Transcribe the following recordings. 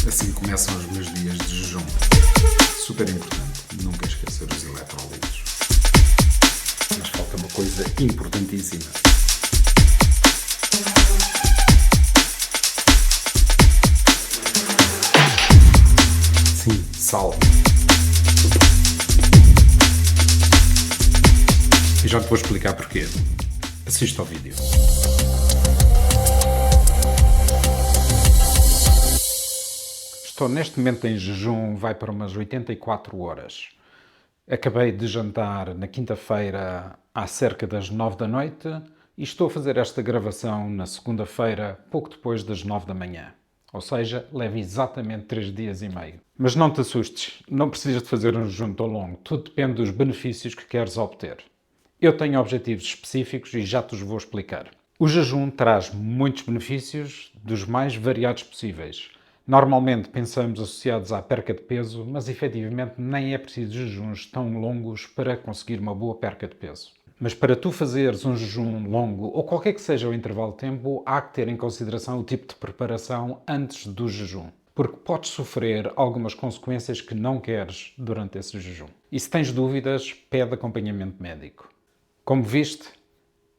Assim começam os meus dias de jejum. Super importante, nunca esquecer os eletrólitos. Mas falta uma coisa importantíssima. Sim, sal. E já te vou explicar porquê. Assista ao vídeo. Estou neste momento em jejum, vai para umas 84 horas. Acabei de jantar na quinta-feira há cerca das 9 da noite e estou a fazer esta gravação na segunda-feira, pouco depois das 9 da manhã. Ou seja, leva exatamente 3 dias e meio. Mas não te assustes, não precisas de fazer um jejum tão longo. Tudo depende dos benefícios que queres obter. Eu tenho objetivos específicos e já te os vou explicar. O jejum traz muitos benefícios, dos mais variados possíveis. Normalmente pensamos associados à perca de peso, mas efetivamente nem é preciso jejuns tão longos para conseguir uma boa perca de peso. Mas para tu fazeres um jejum longo, ou qualquer que seja o intervalo de tempo, há que ter em consideração o tipo de preparação antes do jejum. Porque podes sofrer algumas consequências que não queres durante esse jejum. E se tens dúvidas, pede acompanhamento médico. Como viste,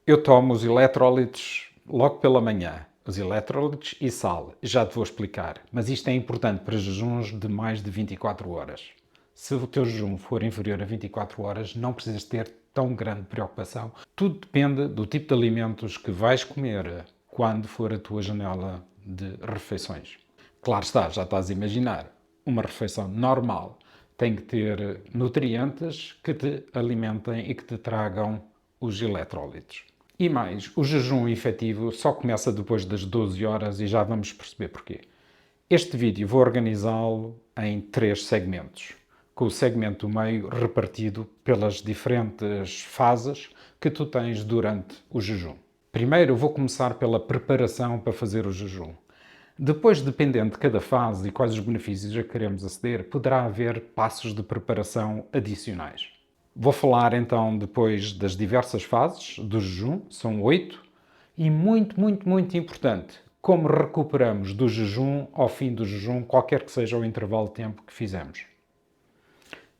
eu tomo os eletrólitos logo pela manhã. Os eletrólitos e sal, já te vou explicar. Mas isto é importante para jejuns de mais de 24 horas. Se o teu jejum for inferior a 24 horas, não precisas ter tão grande preocupação. Tudo depende do tipo de alimentos que vais comer quando for a tua janela de refeições. Claro está, já estás a imaginar. Uma refeição normal tem que ter nutrientes que te alimentem e que te tragam os eletrólitos. E mais, o jejum efetivo só começa depois das 12 horas e já vamos perceber porquê. Este vídeo vou organizá-lo em 3 segmentos, com o segmento do meio repartido pelas diferentes fases que tu tens durante o jejum. Primeiro vou começar pela preparação para fazer o jejum. Depois, dependendo de cada fase e quais os benefícios a que queremos aceder, poderá haver passos de preparação adicionais. Vou falar então depois das diversas fases do jejum, são 8, e muito importante, como recuperamos do jejum ao fim do jejum, qualquer que seja o intervalo de tempo que fizemos.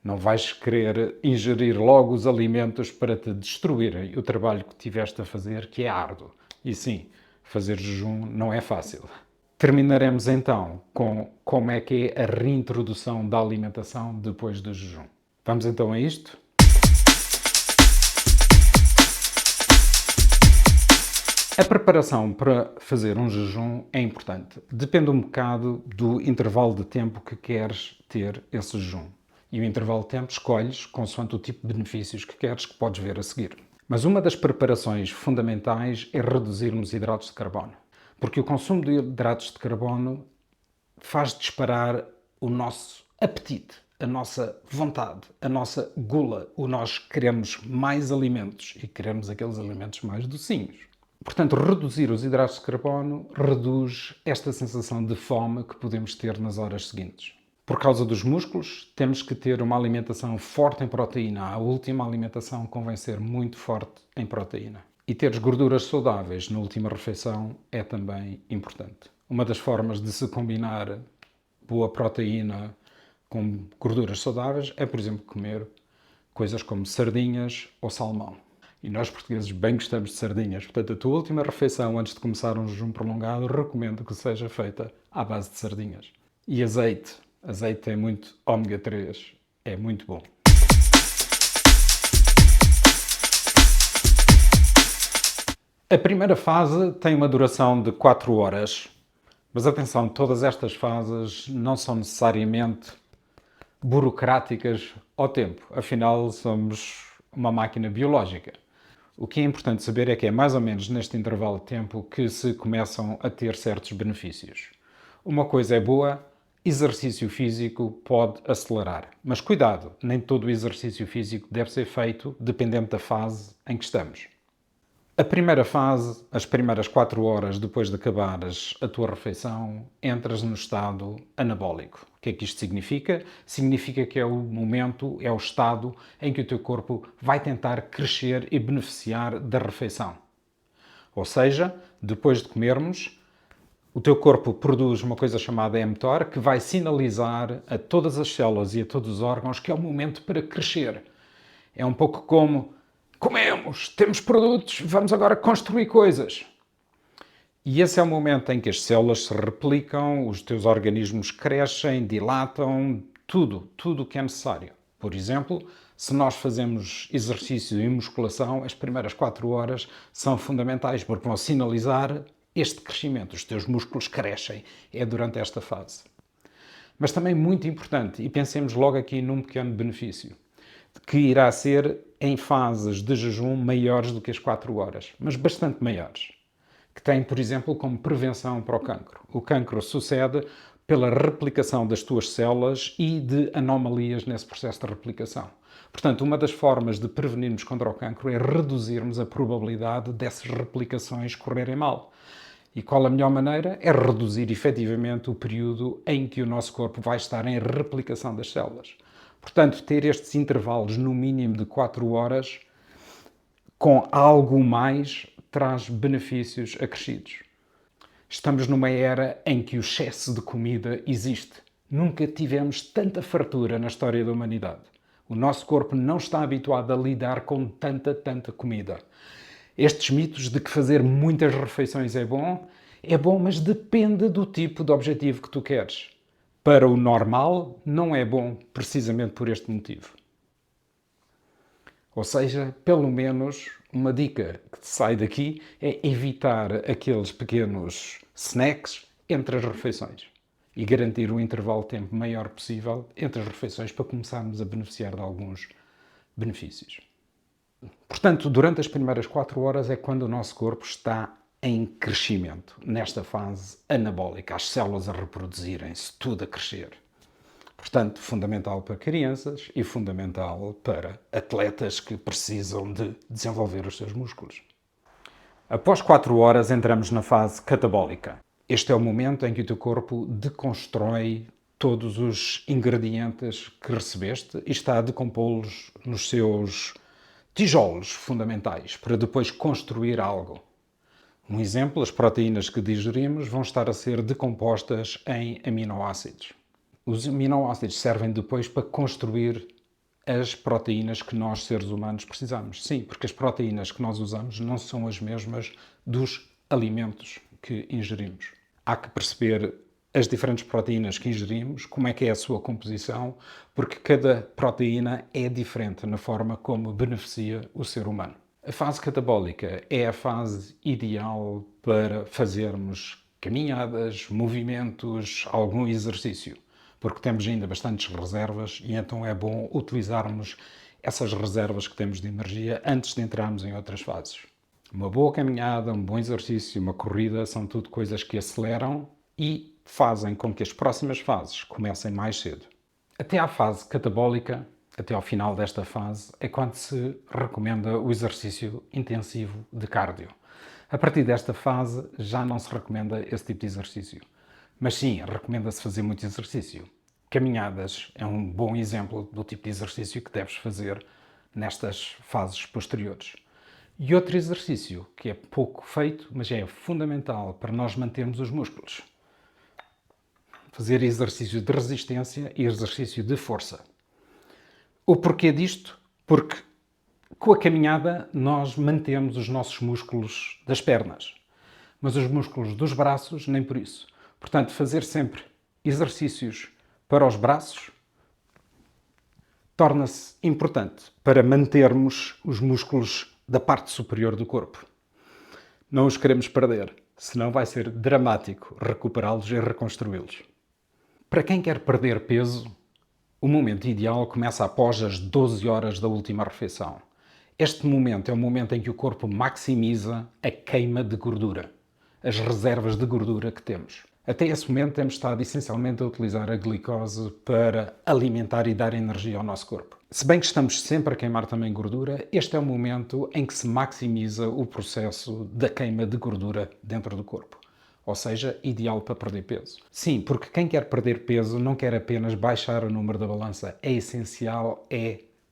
Não vais querer ingerir logo os alimentos para te destruírem o trabalho que tiveste a fazer, que é árduo. E sim, fazer jejum não é fácil. Terminaremos então com como é que é a reintrodução da alimentação depois do jejum. Vamos então a isto? A preparação para fazer um jejum é importante. Depende um bocado do intervalo de tempo que queres ter esse jejum. E o intervalo de tempo escolhes consoante o tipo de benefícios que queres, que podes ver a seguir. Mas uma das preparações fundamentais é reduzirmos hidratos de carbono. Porque o consumo de hidratos de carbono faz disparar o nosso apetite, a nossa vontade, a nossa gula. Nós queremos mais alimentos e queremos aqueles alimentos mais docinhos. Portanto, reduzir os hidratos de carbono reduz esta sensação de fome que podemos ter nas horas seguintes. Por causa dos músculos, temos que ter uma alimentação forte em proteína. A última alimentação convém ser muito forte em proteína. E ter gorduras saudáveis na última refeição é também importante. Uma das formas de se combinar boa proteína com gorduras saudáveis é, por exemplo, comer coisas como sardinhas ou salmão. E nós portugueses bem gostamos de sardinhas. Portanto, a tua última refeição antes de começar um jejum prolongado, recomendo que seja feita à base de sardinhas. E azeite. Azeite tem muito ômega 3. É muito bom. A primeira fase tem uma duração de 4 horas. Mas atenção, todas estas fases não são necessariamente burocráticas ao tempo. Afinal, somos uma máquina biológica. O que é importante saber é que é mais ou menos neste intervalo de tempo que se começam a ter certos benefícios. Uma coisa é boa, exercício físico pode acelerar. Mas cuidado, nem todo o exercício físico deve ser feito dependendo da fase em que estamos. A primeira fase, as primeiras 4 horas depois de acabares a tua refeição, entras no estado anabólico. O que é que isto significa? Significa que é o momento, é o estado em que o teu corpo vai tentar crescer e beneficiar da refeição. Ou seja, depois de comermos, O teu corpo produz uma coisa chamada mTOR que vai sinalizar a todas as células e a todos os órgãos que é o momento para crescer. É um pouco como comemos, temos produtos, vamos agora construir coisas. E esse é o momento em que as células se replicam, os teus organismos crescem, dilatam, tudo o que é necessário. Por exemplo, se nós fazemos exercício e musculação, as primeiras 4 horas são fundamentais porque vão sinalizar este crescimento. Os teus músculos crescem, é durante esta fase. Mas também muito importante, e pensemos logo aqui num pequeno benefício, que irá ser em fases de jejum maiores do que as 4 horas, mas bastante maiores, que tem, por exemplo, como prevenção para o cancro. O cancro sucede pela replicação das tuas células e de anomalias nesse processo de replicação. Portanto, uma das formas de prevenirmos contra o cancro é reduzirmos a probabilidade dessas replicações correrem mal. E qual a melhor maneira? É reduzir efetivamente o período em que o nosso corpo vai estar em replicação das células. Portanto, ter estes intervalos no mínimo de 4 horas com algo mais traz benefícios acrescidos. Estamos numa era em que o excesso de comida existe. Nunca tivemos tanta fartura na história da humanidade. O nosso corpo não está habituado a lidar com tanta comida. Estes mitos de que fazer muitas refeições é bom, mas depende do tipo de objetivo que tu queres. Para o normal, não é bom, precisamente por este motivo. Ou seja, pelo menos uma dica que sai daqui é evitar aqueles pequenos snacks entre as refeições e garantir um intervalo de tempo maior possível entre as refeições para começarmos a beneficiar de alguns benefícios. Portanto, durante as primeiras 4 horas é quando o nosso corpo está em crescimento, nesta fase anabólica, as células a reproduzirem-se, tudo a crescer. Portanto, fundamental para crianças e fundamental para atletas que precisam de desenvolver os seus músculos. Após 4 horas entramos na fase catabólica. Este é o momento em que o teu corpo deconstrói todos os ingredientes que recebeste e está a decompô-los nos seus tijolos fundamentais para depois construir algo. Um exemplo, as proteínas que digerimos vão estar a ser decompostas em aminoácidos. Os aminoácidos servem depois para construir as proteínas que nós, seres humanos, precisamos. Sim, porque as proteínas que nós usamos não são as mesmas dos alimentos que ingerimos. Há que perceber as diferentes proteínas que ingerimos, como é que é a sua composição, porque cada proteína é diferente na forma como beneficia o ser humano. A fase catabólica é a fase ideal para fazermos caminhadas, movimentos, algum exercício, porque temos ainda bastantes reservas e então é bom utilizarmos essas reservas que temos de energia antes de entrarmos em outras fases. Uma boa caminhada, um bom exercício, uma corrida são tudo coisas que aceleram e fazem com que as próximas fases comecem mais cedo. Até à fase catabólica, até ao final desta fase, é quando se recomenda o exercício intensivo de cardio. A partir desta fase já não se recomenda esse tipo de exercício. Mas sim, recomenda-se fazer muito exercício. Caminhadas é um bom exemplo do tipo de exercício que deves fazer nestas fases posteriores. E outro exercício que é pouco feito, mas é fundamental para nós mantermos os músculos. Fazer exercício de resistência e exercício de força. O porquê disto? Porque com a caminhada nós mantemos os nossos músculos das pernas, mas os músculos dos braços nem por isso. Portanto, fazer sempre exercícios para os braços torna-se importante para mantermos os músculos da parte superior do corpo. Não os queremos perder, senão vai ser dramático recuperá-los e reconstruí-los. Para quem quer perder peso, o momento ideal começa após as 12 horas da última refeição. Este momento é o momento em que o corpo maximiza a queima de gordura, as reservas de gordura que temos. Até esse momento temos estado essencialmente a utilizar a glicose para alimentar e dar energia ao nosso corpo. Se bem que estamos sempre a queimar também gordura, este é o momento em que se maximiza o processo da queima de gordura dentro do corpo. Ou seja, ideal para perder peso. Sim, porque quem quer perder peso não quer apenas baixar o número da balança. É essencial,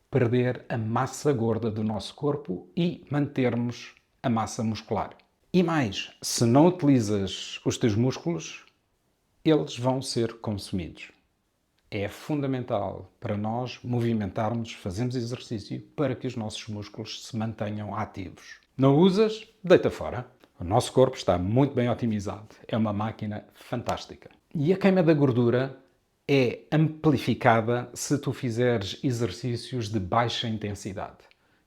perder a massa gorda do nosso corpo e mantermos a massa muscular. E mais, se não utilizas os teus músculos, eles vão ser consumidos. É fundamental para nós movimentarmos, fazermos exercício para que os nossos músculos se mantenham ativos. Não usas? Deita fora. O nosso corpo está muito bem otimizado. É uma máquina fantástica. E a queima da gordura é amplificada se tu fizeres exercícios de baixa intensidade.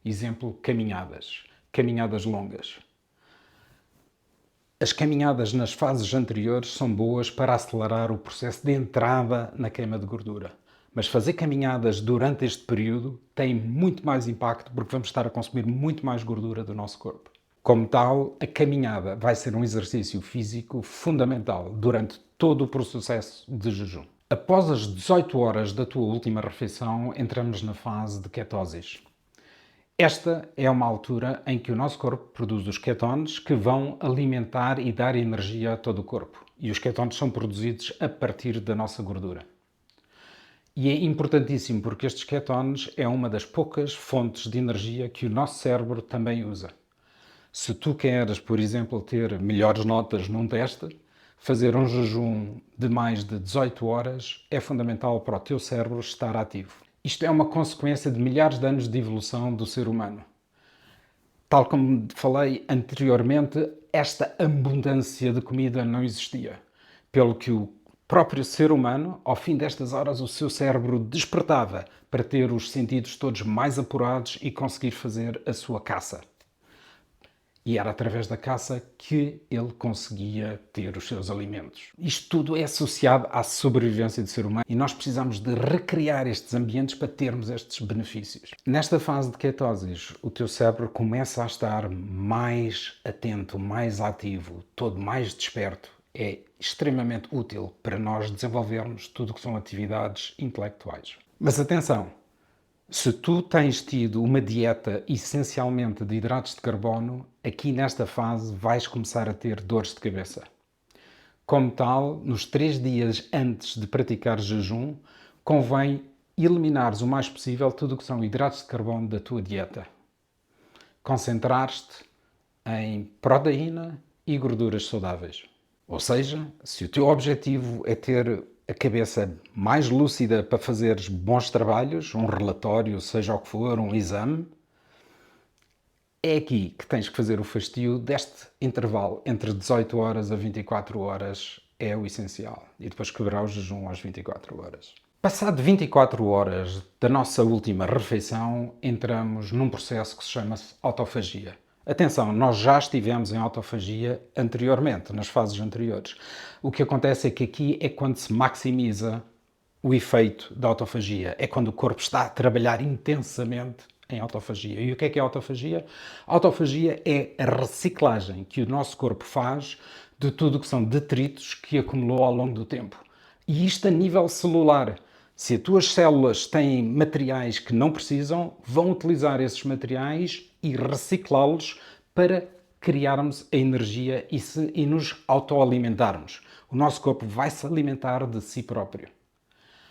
Exemplo, caminhadas. Caminhadas longas. As caminhadas nas fases anteriores são boas para acelerar o processo de entrada na queima de gordura. Mas fazer caminhadas durante este período tem muito mais impacto porque vamos estar a consumir muito mais gordura do nosso corpo. Como tal, a caminhada vai ser um exercício físico fundamental durante todo o processo de jejum. Após as 18 horas da tua última refeição, entramos na fase de ketoses. Esta é uma altura em que o nosso corpo produz os ketones que vão alimentar e dar energia a todo o corpo. E os ketones são produzidos a partir da nossa gordura. E é importantíssimo porque estes ketones é uma das poucas fontes de energia que o nosso cérebro também usa. Se tu queres, por exemplo, ter melhores notas num teste, fazer um jejum de mais de 18 horas é fundamental para o teu cérebro estar ativo. Isto é uma consequência de milhares de anos de evolução do ser humano. Tal como falei anteriormente, esta abundância de comida não existia. Pelo que o próprio ser humano, ao fim destas horas, o seu cérebro despertava para ter os sentidos todos mais apurados e conseguir fazer a sua caça. E era através da caça que ele conseguia ter os seus alimentos. Isto tudo é associado à sobrevivência do ser humano e nós precisamos de recriar estes ambientes para termos estes benefícios. Nesta fase de ketoses, o teu cérebro começa a estar mais atento, mais ativo, todo mais desperto. É extremamente útil para nós desenvolvermos tudo o que são atividades intelectuais. Mas atenção! Se tu tens tido uma dieta essencialmente de hidratos de carbono, aqui nesta fase vais começar a ter dores de cabeça. Como tal, nos 3 dias antes de praticar jejum, convém eliminares o mais possível tudo o que são hidratos de carbono da tua dieta. Concentrar-te em proteína e gorduras saudáveis. Ou seja, se o teu objetivo é ter a cabeça mais lúcida para fazeres bons trabalhos, um relatório, seja o que for, um exame, é aqui que tens que fazer o fastio deste intervalo entre 18 horas a 24 horas é o essencial. E depois quebrar o jejum às 24 horas. Passado 24 horas da nossa última refeição, entramos num processo que se chama autofagia. Atenção, nós já estivemos em autofagia anteriormente, nas fases anteriores. O que acontece é que aqui é quando se maximiza o efeito da autofagia. É quando o corpo está a trabalhar intensamente em autofagia. E o que é autofagia? A autofagia é a reciclagem que o nosso corpo faz de tudo o que são detritos que acumulou ao longo do tempo. E isto a nível celular. Se as tuas células têm materiais que não precisam, vão utilizar esses materiais e reciclá-los para criarmos a energia e nos autoalimentarmos. O nosso corpo vai se alimentar de si próprio.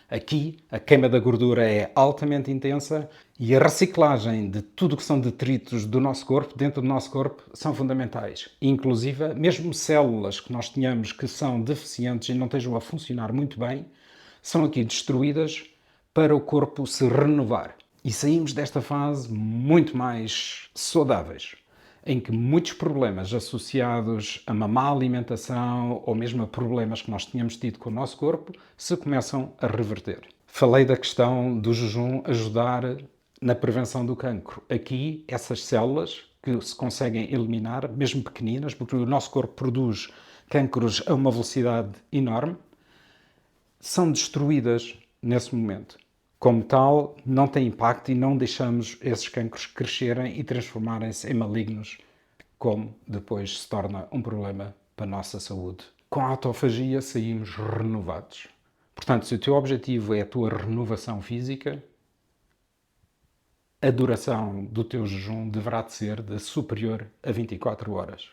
Aqui, a queima da gordura é altamente intensa e a reciclagem de tudo o que são detritos do nosso corpo, dentro do nosso corpo, são fundamentais. Inclusive, mesmo células que nós tenhamos que são deficientes e não estejam a funcionar muito bem, são aqui destruídas para o corpo se renovar. E saímos desta fase muito mais saudáveis, em que muitos problemas associados a uma má alimentação ou mesmo a problemas que nós tínhamos tido com o nosso corpo se começam a reverter. Falei da questão do jejum ajudar na prevenção do cancro. Aqui, essas células que se conseguem eliminar, mesmo pequeninas, porque o nosso corpo produz cancros a uma velocidade enorme, são destruídas nesse momento. Como tal, não tem impacto e não deixamos esses cancros crescerem e transformarem-se em malignos, como depois se torna um problema para a nossa saúde. Com a autofagia saímos renovados. Portanto, se o teu objetivo é a tua renovação física, a duração do teu jejum deverá ser de superior a 24 horas.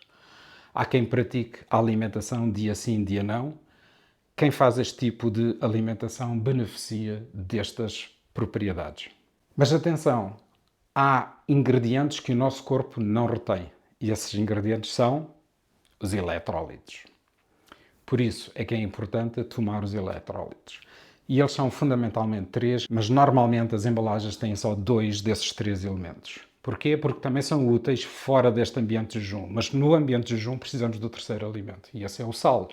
Há quem pratique a alimentação dia sim, dia não. Quem faz este tipo de alimentação beneficia destas propriedades. Mas atenção, há ingredientes que o nosso corpo não retém. E esses ingredientes são os eletrólitos. Por isso é que é importante tomar os eletrólitos. E eles são fundamentalmente 3, mas normalmente as embalagens têm só 2 desses 3 elementos. Porquê? Porque também são úteis fora deste ambiente de jejum. Mas no ambiente de jejum precisamos do terceiro alimento. E esse é o sal.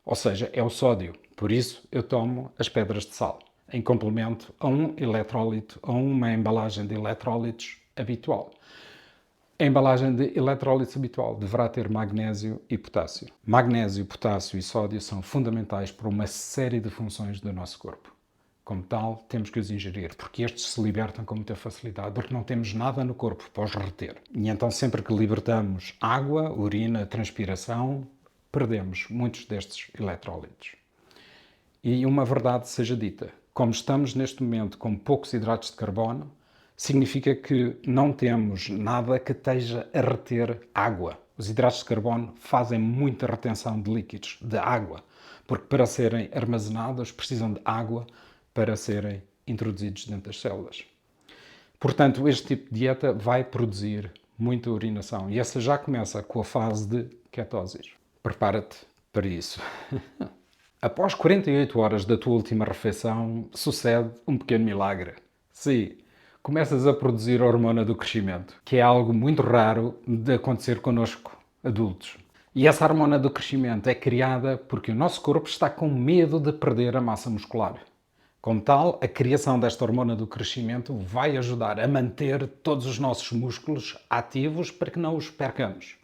Ou seja, é o sódio. Por isso eu tomo as pedras de sal, em complemento a um eletrólito, a uma embalagem de eletrólitos habitual. A embalagem de eletrólitos habitual deverá ter magnésio e potássio. Magnésio, potássio e sódio são fundamentais para uma série de funções do nosso corpo. Como tal, temos que os ingerir, porque estes se libertam com muita facilidade, porque não temos nada no corpo para os reter. E então, sempre que libertamos água, urina, transpiração, perdemos muitos destes eletrólitos. E uma verdade seja dita, como estamos neste momento com poucos hidratos de carbono, significa que não temos nada que esteja a reter água. Os hidratos de carbono fazem muita retenção de líquidos, de água, porque para serem armazenados precisam de água para serem introduzidos dentro das células. Portanto, este tipo de dieta vai produzir muita urinação e essa já começa com a fase de ketose. Prepara-te para isso. Após 48 horas da tua última refeição, sucede um pequeno milagre. Sim, começas a produzir a hormona do crescimento, que é algo muito raro de acontecer connosco, adultos. E essa hormona do crescimento é criada porque o nosso corpo está com medo de perder a massa muscular. Como tal, a criação desta hormona do crescimento vai ajudar a manter todos os nossos músculos ativos para que não os percamos.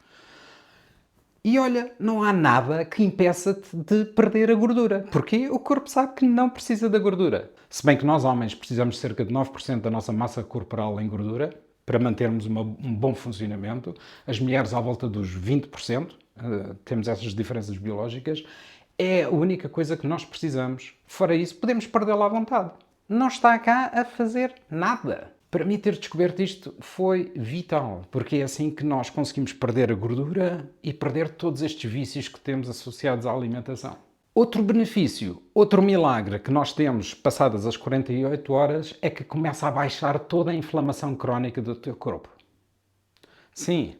E olha, não há nada que impeça-te de perder a gordura, porque o corpo sabe que não precisa da gordura. Se bem que nós, homens, precisamos de cerca de 9% da nossa massa corporal em gordura para mantermos um bom funcionamento. As mulheres, à volta dos 20%, temos essas diferenças biológicas. É a única coisa que nós precisamos. Fora isso, podemos perdê-la à vontade. Não está cá a fazer nada. Para mim, ter descoberto isto foi vital, porque é assim que nós conseguimos perder a gordura e perder todos estes vícios que temos associados à alimentação. Outro benefício, outro milagre que nós temos passadas as 48 horas é que começa a baixar toda a inflamação crónica do teu corpo. Sim,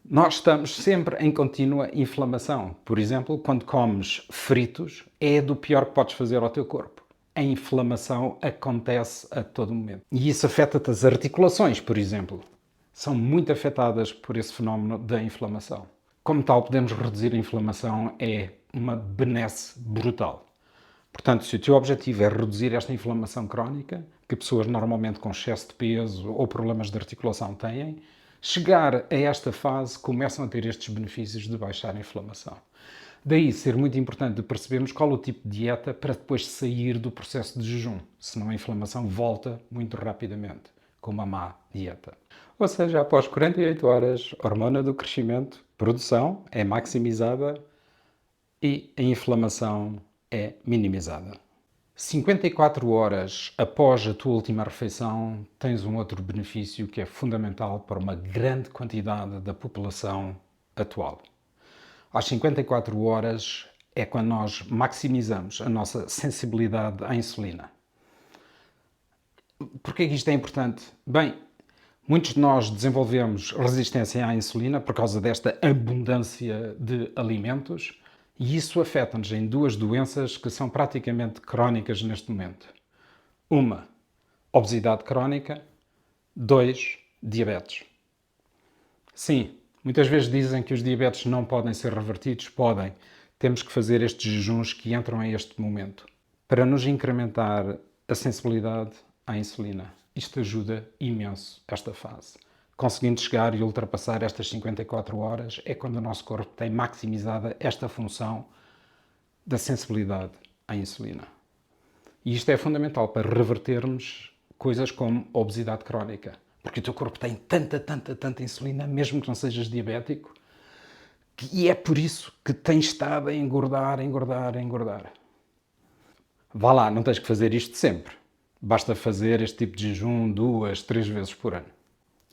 nós estamos sempre em contínua inflamação. Por exemplo, quando comes fritos, é do pior que podes fazer ao teu corpo. A inflamação acontece a todo momento. E isso afeta-te as articulações, por exemplo. São muito afetadas por esse fenómeno da inflamação. Como tal, podemos reduzir a inflamação, é uma benesse brutal. Portanto, se o teu objetivo é reduzir esta inflamação crónica, que pessoas normalmente com excesso de peso ou problemas de articulação têm, chegar a esta fase começam a ter estes benefícios de baixar a inflamação. Daí ser muito importante percebermos qual é o tipo de dieta para depois sair do processo de jejum, senão a inflamação volta muito rapidamente, com uma má dieta. Ou seja, após 48 horas, a hormona do crescimento, produção é maximizada e a inflamação é minimizada. 54 horas após a tua última refeição, tens um outro benefício que é fundamental para uma grande quantidade da população atual. Às 54 horas é quando nós maximizamos a nossa sensibilidade à insulina. Porquê que isto é importante? Bem, muitos de nós desenvolvemos resistência à insulina por causa desta abundância de alimentos e isso afeta-nos em 2 doenças que são praticamente crónicas neste momento. Uma, obesidade crónica. 2, diabetes. Sim, muitas vezes dizem que os diabetes não podem ser revertidos. Podem. Temos que fazer estes jejuns que entram a este momento para nos incrementar a sensibilidade à insulina. Isto ajuda imenso esta fase. Conseguindo chegar e ultrapassar estas 54 horas é quando o nosso corpo tem maximizada esta função da sensibilidade à insulina. E isto é fundamental para revertermos coisas como a obesidade crónica. Porque o teu corpo tem tanta insulina, mesmo que não sejas diabético, e é por isso que tens estado a engordar. Vá lá, não tens que fazer isto sempre. Basta fazer este tipo de jejum 2, 3 vezes por ano.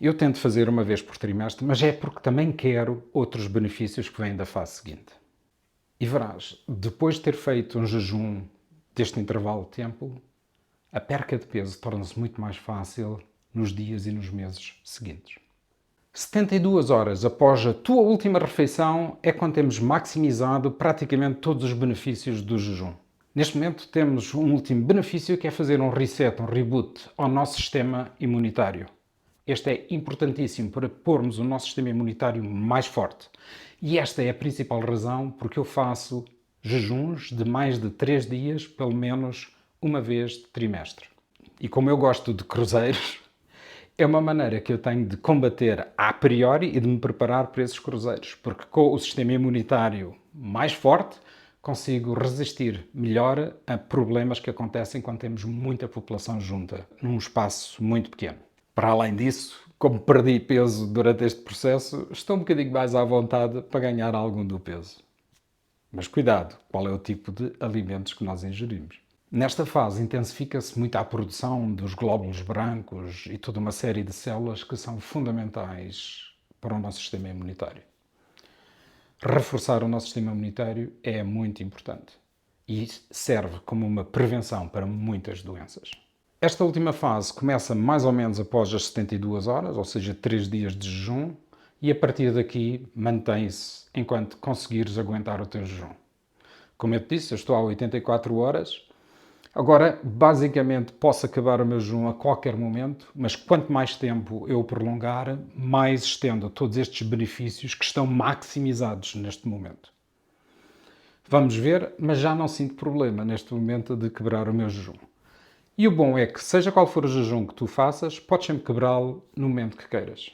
Eu tento fazer uma vez por trimestre, mas é porque também quero outros benefícios que vêm da fase seguinte. E verás, depois de ter feito um jejum deste intervalo de tempo, a perca de peso torna-se muito mais fácil nos dias e nos meses seguintes. 72 horas após a tua última refeição é quando temos maximizado praticamente todos os benefícios do jejum. Neste momento temos um último benefício que é fazer um reset, um reboot ao nosso sistema imunitário. Este é importantíssimo para pormos o nosso sistema imunitário mais forte. E esta é a principal razão porque eu faço jejuns de mais de 3 dias, pelo menos uma vez de trimestre. E como eu gosto de cruzeiros, é uma maneira que eu tenho de combater a priori e de me preparar para esses cruzeiros, porque com o sistema imunitário mais forte consigo resistir melhor a problemas que acontecem quando temos muita população junta, num espaço muito pequeno. Para além disso, como perdi peso durante este processo, estou um bocadinho mais à vontade para ganhar algum do peso. Mas cuidado, qual é o tipo de alimentos que nós ingerimos? Nesta fase intensifica-se muito a produção dos glóbulos brancos e toda uma série de células que são fundamentais para o nosso sistema imunitário. Reforçar o nosso sistema imunitário é muito importante e serve como uma prevenção para muitas doenças. Esta última fase começa mais ou menos após as 72 horas, ou seja, 3 dias de jejum, e a partir daqui mantém-se enquanto conseguires aguentar o teu jejum. Como eu te disse, eu estou há 84 horas. Agora, basicamente, posso acabar o meu jejum a qualquer momento, mas quanto mais tempo eu prolongar, mais estendo todos estes benefícios que estão maximizados neste momento. Vamos ver, mas já não sinto problema neste momento de quebrar o meu jejum. E o bom é que, seja qual for o jejum que tu faças, podes sempre quebrá-lo no momento que queiras.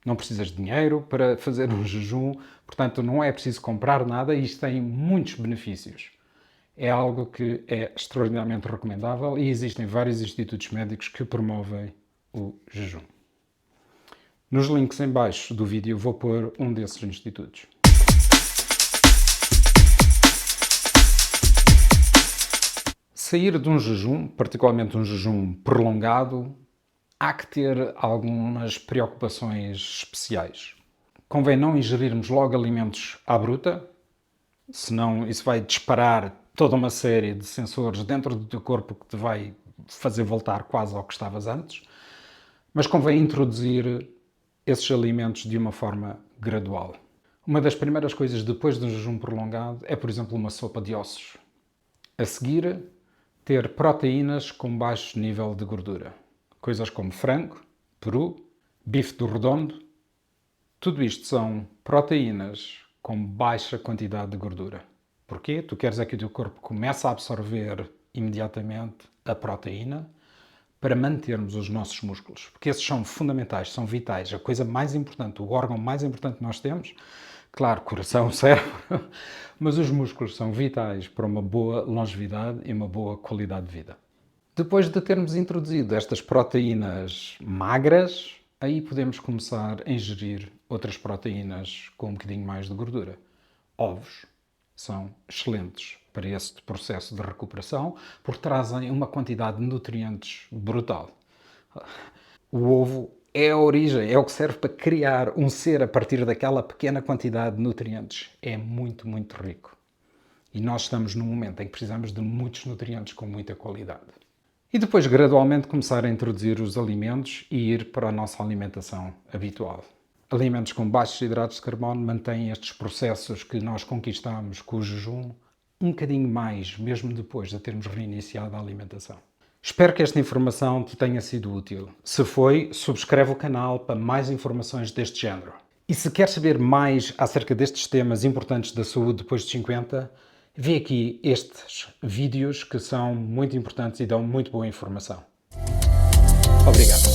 Não precisas de dinheiro para fazer um jejum, portanto não é preciso comprar nada e isto tem muitos benefícios. É algo que é extraordinariamente recomendável e existem vários institutos médicos que promovem o jejum. Nos links em baixo do vídeo vou pôr um desses institutos. Sair de um jejum, particularmente um jejum prolongado, há que ter algumas preocupações especiais. Convém não ingerirmos logo alimentos à bruta, senão isso vai disparar toda uma série de sensores dentro do teu corpo que te vai fazer voltar quase ao que estavas antes, mas convém introduzir esses alimentos de uma forma gradual. Uma das primeiras coisas depois de um jejum prolongado é, por exemplo, uma sopa de ossos. A seguir, ter proteínas com baixo nível de gordura. Coisas como frango, peru, bife do redondo. Tudo isto são proteínas com baixa quantidade de gordura. Porquê? Tu queres é que o teu corpo comece a absorver imediatamente a proteína para mantermos os nossos músculos. Porque esses são fundamentais, são vitais. A coisa mais importante, o órgão mais importante que nós temos, claro, coração, cérebro, mas os músculos são vitais para uma boa longevidade e uma boa qualidade de vida. Depois de termos introduzido estas proteínas magras, aí podemos começar a ingerir outras proteínas com um bocadinho mais de gordura. Ovos são excelentes para este processo de recuperação, porque trazem uma quantidade de nutrientes brutal. O ovo é a origem, é o que serve para criar um ser a partir daquela pequena quantidade de nutrientes. É muito, muito rico. E nós estamos num momento em que precisamos de muitos nutrientes com muita qualidade. E depois, gradualmente, começar a introduzir os alimentos e ir para a nossa alimentação habitual. Alimentos com baixos hidratos de carbono mantêm estes processos que nós conquistamos com o jejum um bocadinho mais, mesmo depois de termos reiniciado a alimentação. Espero que esta informação te tenha sido útil. Se foi, subscreve o canal para mais informações deste género. E se quer saber mais acerca destes temas importantes da saúde depois de 50, vê aqui estes vídeos que são muito importantes e dão muito boa informação. Obrigado.